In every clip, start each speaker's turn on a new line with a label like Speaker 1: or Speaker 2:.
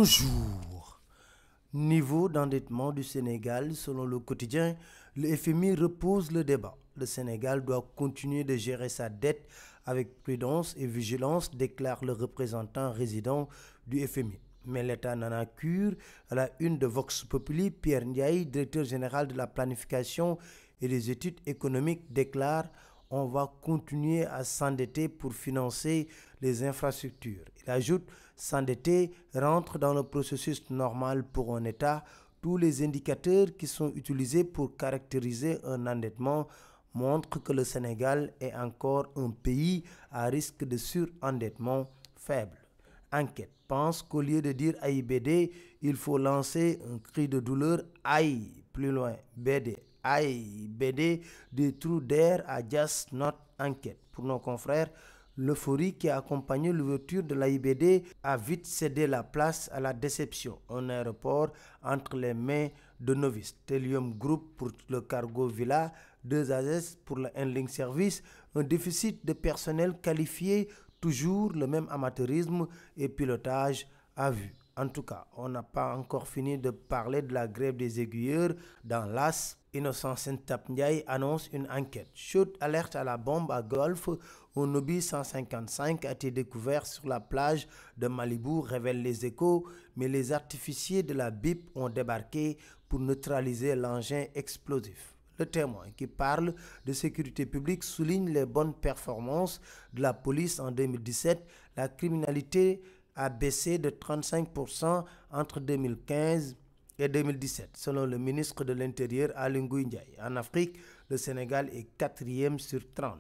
Speaker 1: Bonjour. Niveau d'endettement du Sénégal, selon le quotidien, le FMI repose le débat. Le Sénégal doit continuer de gérer sa dette avec prudence et vigilance, déclare le représentant résident du FMI. Mais l'État n'en a cure. À la une de Vox Populi, Pierre Ndiaye, directeur général de la planification et des études économiques, déclare: on va continuer à s'endetter pour financer les infrastructures. Il ajoute: s'endetter rentre dans le processus normal pour un État. Tous les indicateurs qui sont utilisés pour caractériser un endettement montrent que le Sénégal est encore un pays à risque de surendettement faible. Enquête pense qu'au lieu de dire AIBD, il faut lancer un cri de douleur: aïe, plus loin, BD. AIBD, des trous d'air à just not enquête. Pour nos confrères, l'euphorie qui a accompagné l'ouverture de l'AIBD a vite cédé la place à la déception. Un aéroport entre les mains de novices. Telium Group pour le cargo Villa, 2AS pour le handling service, un déficit de personnel qualifié, toujours le même amateurisme et pilotage à vue. En tout cas, on n'a pas encore fini de parler de la grève des aiguilleurs dans l'AS. Innocent Sentap Ndiaye annonce une enquête. Chaude alerte à la bombe à Golfe. Un obus 155 a été découvert sur la plage de Malibu, révèlent les Échos, mais les artificiers de la BIP ont débarqué pour neutraliser l'engin explosif. Le Témoin, qui parle de sécurité publique, souligne les bonnes performances de la police en 2017. La criminalité a baissé de 35% entre 2015 et 2017, selon le ministre de l'Intérieur Aly Ngouille Ndiaye. En Afrique, le Sénégal est 4e sur 30.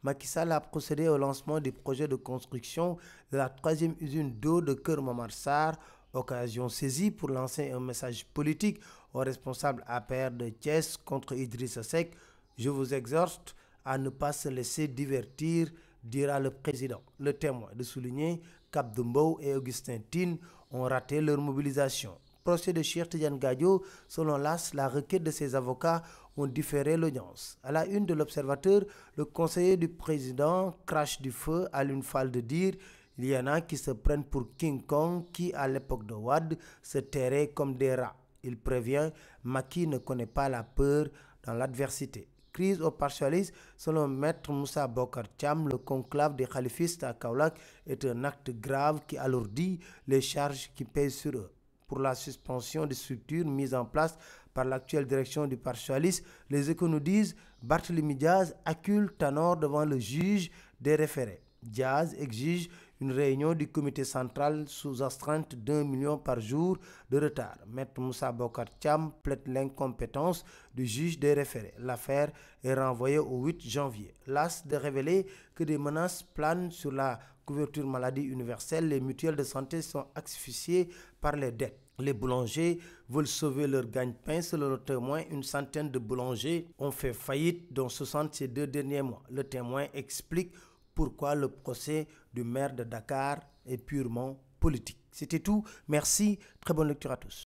Speaker 1: Macky Sall a procédé au lancement du projet de construction de la 3e usine d'eau de Keur Momar Sarr, occasion saisie pour lancer un message politique aux responsables APR de Thiès contre Idrissa Seck. Je vous exhorte à ne pas se laisser divertir, dira le président. Le Témoin de souligner qu'Abdou Mbow et Augustin Tine ont raté leur mobilisation. Procès de Cheikh Tidiane Gadio, selon l'AS, la requête de ses avocats ont différé l'audience. À la une de l'Observateur, le conseiller du président crache du feu à l'une falle de dire: il y en a qui se prennent pour King Kong, qui à l'époque de Wade se terraient comme des rats. Il prévient: Macky ne connaît pas la peur dans l'adversité. Crise au partialisme, selon Maître Moussa Bokar Thiam, le conclave des khalifistes à Kaolack est un acte grave qui alourdit les charges qui pèsent sur eux. Pour la suspension des structures mises en place par l'actuelle direction du partialisme, les Échos nous disent: Barthélémy Diaz accule Tanor devant le juge des référés. Diaz exige une réunion du comité central sous astreinte d'1 million par jour de retard. Maître Moussa Bokar Thiam plaide l'incompétence du juge des référés. L'affaire est renvoyée au 8 janvier. Las de révéler que des menaces planent sur la couverture maladie universelle. Les mutuelles de santé sont asphyxiées par les dettes. Les boulangers veulent sauver leur gagne-pain. Selon le Témoin, une centaine de boulangers ont fait faillite, dont 60 ces 2 derniers mois. Le Témoin explique pourquoi le procès du maire de Dakar est purement politique. C'était tout. Merci. Très bonne lecture à tous.